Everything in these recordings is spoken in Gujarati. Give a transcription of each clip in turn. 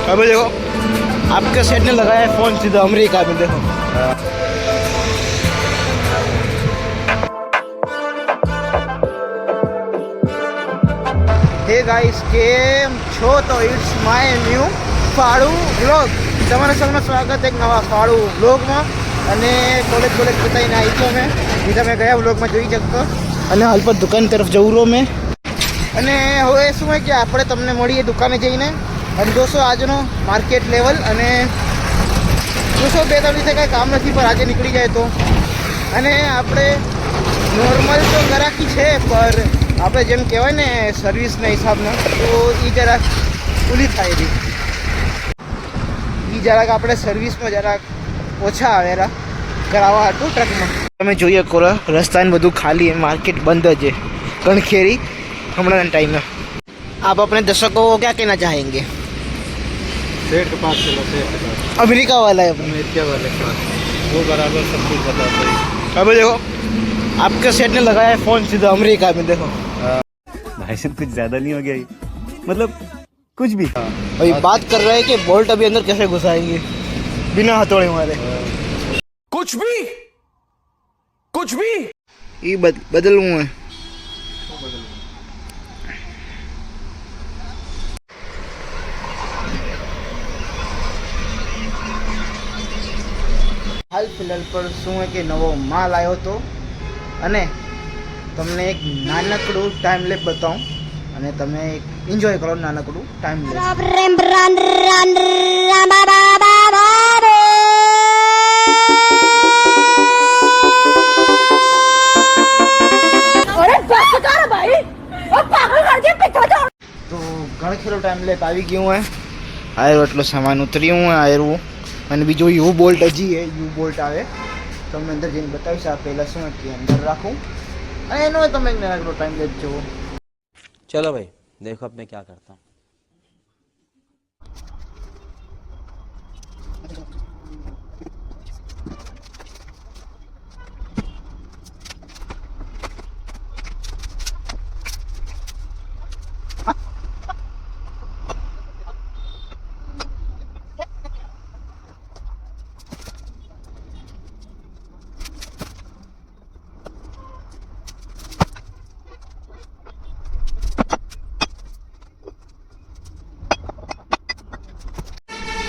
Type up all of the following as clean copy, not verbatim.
अभी देखो आपके सेट ने लगाया है फोन सीधा अमेरिका में। देखो हे गाइस केम छो तो इट्स माय न्यू फाड़ू व्लॉग। તમારા સૌનું સ્વાગત એક નવા ફાળુ વ્લોગમાં। અને કોલેજ પતાવીને આવી ગયો મેં, એ તમે ગયા વ્લોગમાં જોઈ શકતો। અને હાલ પર દુકાન તરફ જવું રહો મેં। અને હવે શું હોય કે આપણે તમને મળીએ દુકાને જઈને અને જોશો આજનો માર્કેટ લેવલ। અને જોશો બે ત્રણ દિવસે કાંઈ કામ નથી પણ આજે નીકળી જાય તો। અને આપણે નોર્મલ તો ગ્રાહકી છે પર આપણે જેમ કહેવાય ને સર્વિસના હિસાબના તો એ જરાક ભૂલી થાય રહી, એ જરાક આપણે સર્વિસમાં જરાક ઓછા આવેલા કરાવવા હતું ટ્રકમાં। તમે જોઈએ કોરા રસ્તાને બધું ખાલી, માર્કેટ બંધ છે કણખેરી हमारा टाइम है। आप अपने दर्शकों को क्या कहना चाहेंगे? सेठ के पास चलो, सेठ के पास। अमेरिका वाला है, अमेरिका वाले के पास, वो बराबर सब कुछ बताता है। अभी देखो आपके सेठ ने लगाया है फोन सीधा अमेरिका में। देखो भाई साहब कुछ ज्यादा नहीं हो गया ये, मतलब कुछ भी। अभी बात कर रहे हैं कि बोल्ट अभी अंदर कैसे घुसाएंगे बिना हथौड़े मारे। कुछ भी ये बदलूँ है। हाल फिलहाल पर શું કે નવો માલ આવ્યો હતો અને તમને એક નાનકડું ટાઈમ લેપ બતાવું અને તમે એક એન્જોય કરો નાનકડું ટાઈમ લેપ। તો ઘણખેરો ટાઈમ લેપ આવી ગયું હે, આયરો એટલો સામાન ઉતર્યું હે આયરું। અને બીજો યુ બોલ્ટ હજી है, યુ બોલ્ટ આવે તમને અંદર જઈને બતાવીશ। આ પહેલાં શું કે અંદર રાખું અને એનો તમે નાનકડો ટાઈમ લેપ જુઓ। चलो भाई देखो अब मैं क्या करता हूँ।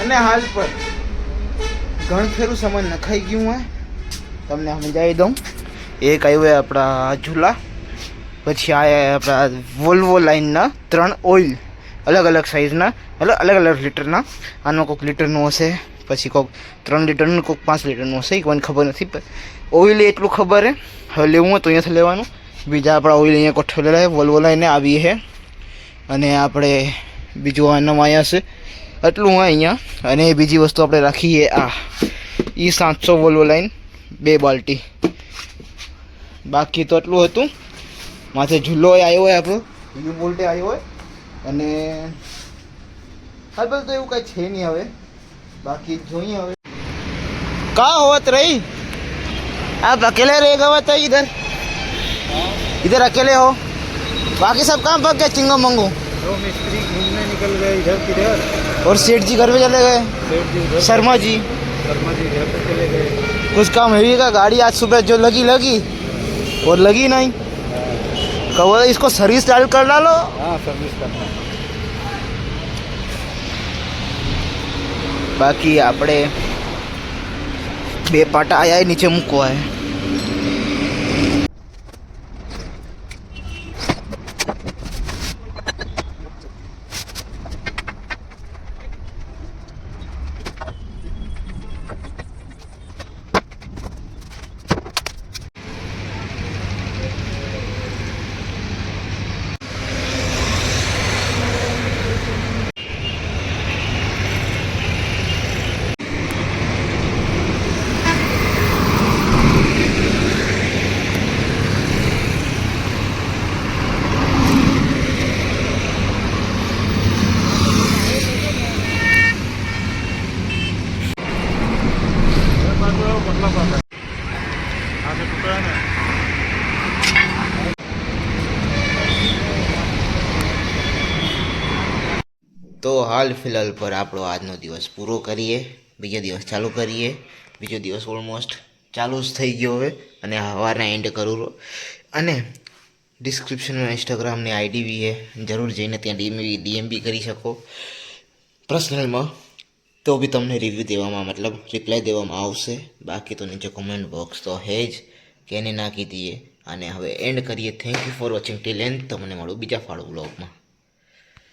અને હાલ પર ઘણખેરું સામાન નખાઈ ગયું હોય તમને સમજાવી દઉં। એક આવ્યું હોય આપણા ઝૂલા, પછી આ આપણા વોલ્વો લાઇનના 3 ઓઇલ અલગ અલગ સાઇઝના, અલગ અલગ લીટરના। આનો કોઈક લીટરનું હશે, પછી કોઈક 3 લીટરનું, કોઈક 5 લીટરનું હશે, કોઈને ખબર નથી। ઓઇલ એટલું ખબર હે, હવે લેવું હોય તો અહીંયાથી લેવાનું। બીજા આપણા ઓઇલ અહીંયા ગોઠવેલા છે, વોલ્વો લાઈને આવી છે। અને આપણે બીજું આનામાં અહીંયા છે એટલું હોય અહીંયા। અને બીજી વસ્તુ આપણે રાખીએ આ E700 વોલ્વો લાઈન 2 બાલ્ટી। બાકી તો એટલું હતું। માથે ઝૂલો આવ્યો હોય આપણો, યુ બોલ્ટે આવ્યો હોય। અને હાલ તો એવું કાંઈ છે નહીં હવે, બાકી જોઈએ હવે का होत रही। आप अकेले रह गए थे इधर अकेले हो, बाकी सब काम पक गए चिंगो मंगू। तो मिस्त्री घूमने निकल गए इधर किधर, और सेठ जी घर पे चले गए, सेठ जी उधर, शर्मा जी घर पे चले गए। कुछ काम है का, गाड़ी आज सुबह जो लगी और लगी नहीं। कहो इसको सर्विस चालू कर डालो। हाँ सर्विस करना। बाकी આપણે બે પાટા આયા નીચે મૂકવા है। તો હાલ ફિલહાલ પર આપણો આજનો દિવસ પૂરો કરીએ, બીજો દિવસ ચાલુ કરીએ. બીજો દિવસ ઓલમોસ્ટ ચાલુ જ થઈ ગયો હવે, અને સવારના એન્ડ કરું. અને ડિસ્ક્રિપ્શનમાં ઇન્સ્ટાગ્રામની આઈડી બી છે, જરૂર જઈને ત્યાં ડીએમ બી કરી શકો પર્સનલમાં, તો બી તમને રિવ્યૂ દેવામાં મતલબ રિપ્લાય દેવામાં આવશે. બાકી તો નીચે કોમેન્ટ બોક્સ તો હે જ, કે એને નાખી દઈએ. અને હવે એન્ડ કરીએ. Thank you for watching till and. તમને મળું બીજા ફાળો બ્લોગમાં.